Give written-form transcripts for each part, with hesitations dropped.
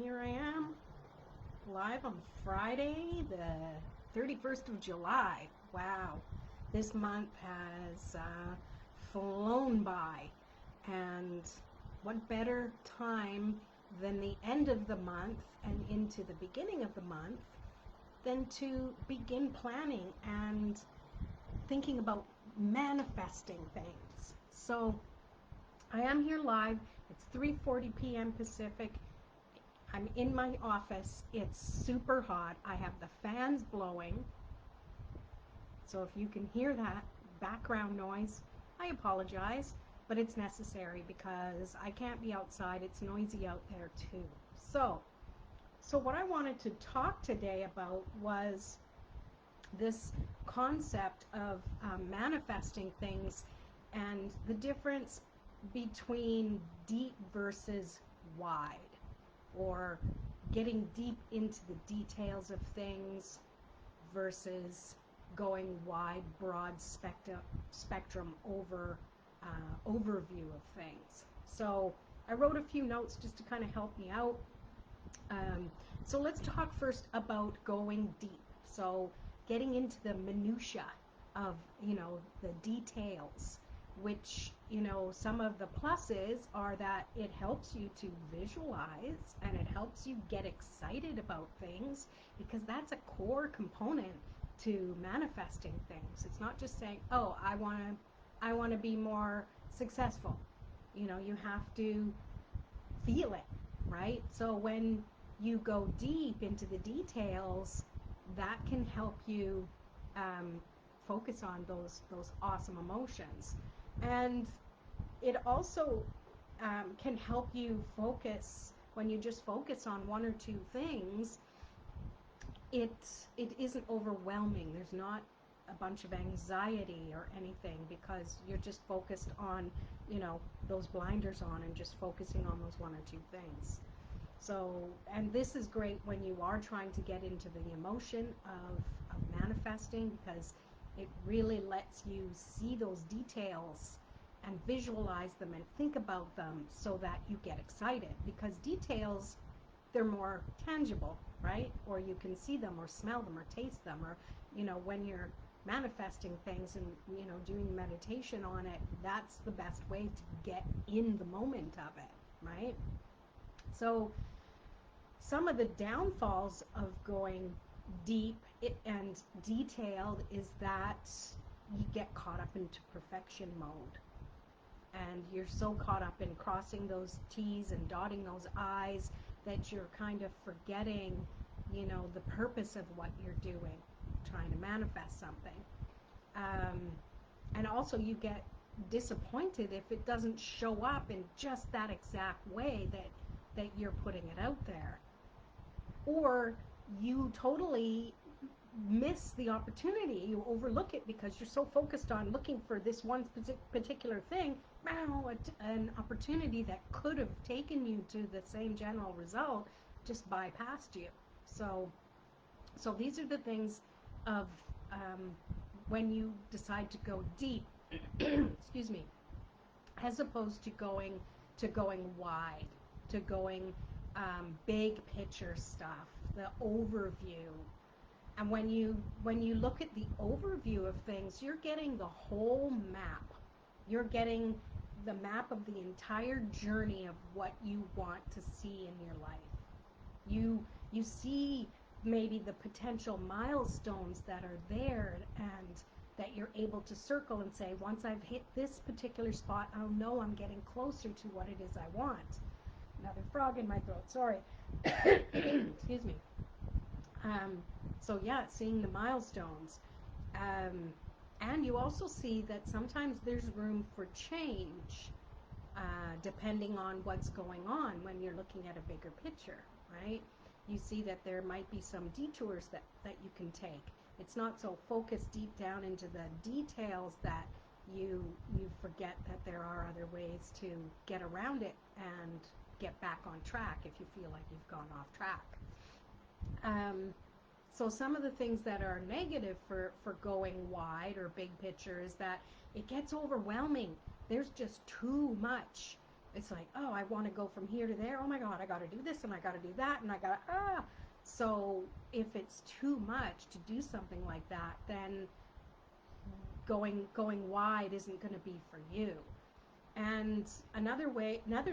here I am, live on Friday, the 31st of July. Wow, this month has flown by, and what better time than the end of the month and into the beginning of the month than to begin planning and thinking about manifesting things. So I am here live. It's 3:40 p.m. Pacific. I'm in my office. It's super hot. I have the fans blowing. So if you can hear that background noise, I apologize, but it's necessary because I can't be outside. It's noisy out there too. So what I wanted to talk today about was this concept of manifesting things and the difference between deep versus wide, or getting deep into the details of things versus going wide, broad spectrum overview of things. So I wrote a few notes just to kind of help me out. So let's talk first about going deep. So getting into the minutia of, the details, which, some of the pluses are that it helps you to visualize and it helps you get excited about things, because that's a core component to manifesting things. It's not just saying, oh, I want to be more successful. You have to feel it, right? So when you go deep into the details, that can help you focus on those awesome emotions. And it also can help you focus. When you just focus on one or two things, it isn't overwhelming. There's not a bunch of anxiety or anything, because you're just focused on, those blinders on and just focusing on those one or two things. So, and this is great when you are trying to get into the emotion of manifesting, because it really lets you see those details and visualize them and think about them so that you get excited, because details, they're more tangible, right? Or you can see them or smell them or taste them, or, when you're manifesting things and, doing meditation on it, that's the best way to get in the moment of it, right? So some of the downfalls of going deep and detailed is that you get caught up into perfection mode. And you're so caught up in crossing those T's and dotting those I's that you're kind of forgetting, the purpose of what you're doing, trying to manifest something. And also you get disappointed if it doesn't show up in just that exact way that you're putting it out there. Or you totally miss the opportunity. You overlook it because you're so focused on looking for this one particular thing. An opportunity that could have taken you to the same general result just bypassed you. So these are the things of when you decide to go deep, excuse me, as opposed to going wide, to going big picture stuff, the overview. And when you look at the overview of things, you're getting the whole map. You're getting the map of the entire journey of what you want to see in your life. You see maybe the potential milestones that are there, and that you're able to circle and say, once I've hit this particular spot, I'll know I'm getting closer to what it is I want. Another frog in my throat, sorry. Excuse me. So yeah, seeing the milestones. And you also see that sometimes there's room for change, depending on what's going on when you're looking at a bigger picture, right? You see that there might be some detours that you can take. It's not so focused deep down into the details that you forget that there are other ways to get around it and get back on track if you feel like you've gone off track. So some of the things that are negative for going wide or big picture is that it gets overwhelming. There's just too much. It's like, oh, I want to go from here to there. Oh my God, I got to do this and I got to do that and I got to, ah. So if it's too much to do something like that, then going wide isn't going to be for you. And another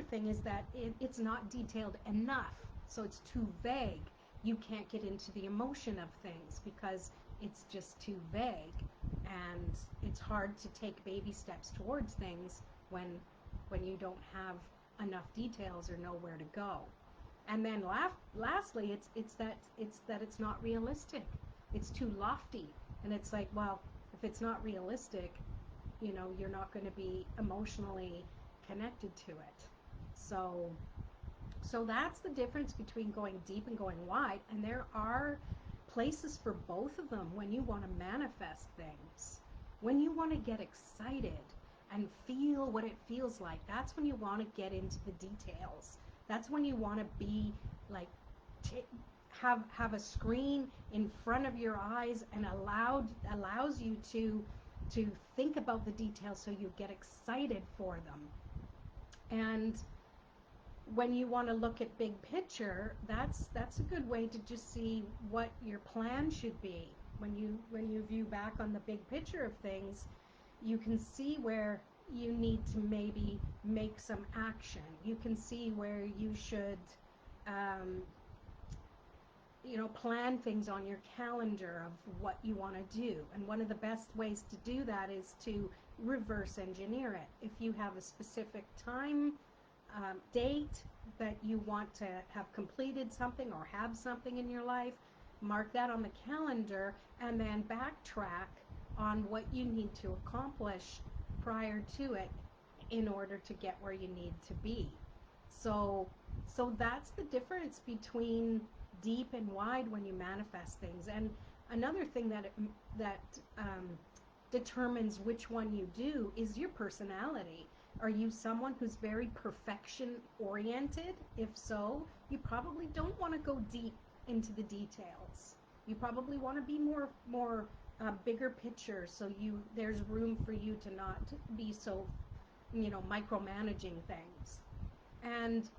thing is that it's not detailed enough. So it's too vague. You can't get into the emotion of things because it's just too vague. And it's hard to take baby steps towards things when you don't have enough details or know where to go. And then lastly, it's that it's not realistic. It's too lofty. And it's like, well, if it's not realistic, you're not going to be emotionally connected to it. So that's the difference between going deep and going wide, and there are places for both of them when you want to manifest things. When you want to get excited and feel what it feels like, that's when you want to get into the details. That's when you want to be like t- have a screen in front of your eyes and allows you to think about the details so you get excited for them. And when you want to look at big picture, that's a good way to just see what your plan should be. When you view back on the big picture of things, you can see where you need to maybe make some action. You can see where you should um, plan things on your calendar of what you want to do. And one of the best ways to do that is to reverse engineer it. If you have a specific time, date that you want to have completed something or have something in your life, mark that on the calendar and then backtrack on what you need to accomplish prior to it in order to get where you need to be. So that's the difference between deep and wide when you manifest things. And another thing that determines which one you do is your personality. Are you someone who's very perfection oriented? If so, you probably don't want to go deep into the details. You probably want to be more bigger picture, so there's room for you to not be so micromanaging things. And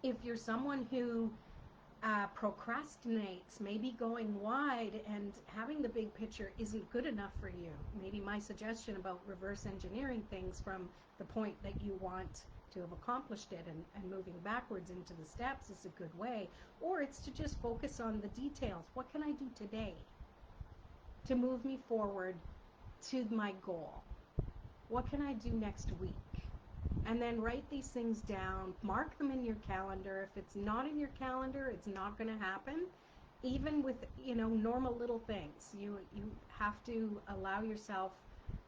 if you're someone who procrastinates, maybe going wide and having the big picture isn't good enough for you. Maybe my suggestion about reverse engineering things from the point that you want to have accomplished it and moving backwards into the steps is a good way. Or it's to just focus on the details. What can I do today to move me forward to my goal? What can I do next week? And then write these things down, mark them in your calendar. If it's not in your calendar, it's not going to happen. Even with normal little things, you have to allow yourself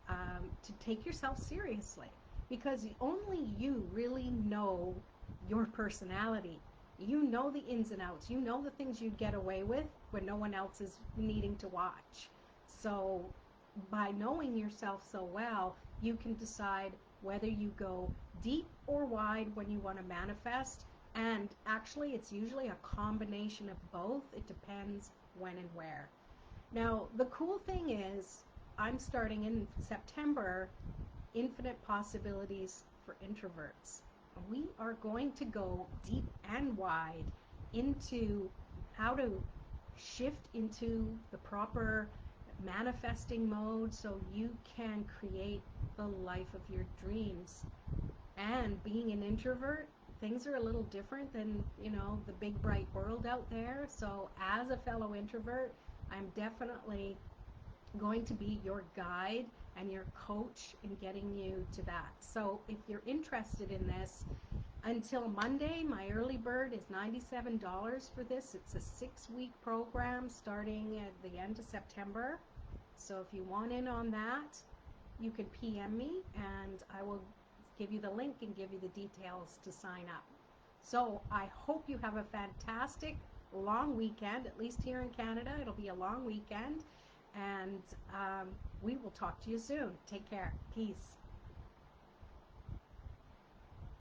to take yourself seriously, because only you really know your personality. You know the ins and outs. You know the things you'd get away with when no one else is needing to watch. So by knowing yourself so well, you can decide whether you go deep or wide when you want to manifest. And actually, it's usually a combination of both. It depends when and where. Now, the cool thing is, I'm starting in September, Infinite Possibilities for Introverts. We are going to go deep and wide into how to shift into the proper manifesting mode so you can create the life of your dreams. And being an introvert, things are a little different than the big bright world out there. So as a fellow introvert, I'm definitely going to be your guide and your coach in getting you to that. So if you're interested in this, until Monday, my early bird is $97 for this. It's a 6-week program starting at the end of September. So if you want in on that, you can PM me and I will give you the link and give you the details to sign up. So I hope you have a fantastic long weekend. At least here in Canada, it'll be a long weekend. And we will talk to you soon. Take care. Peace.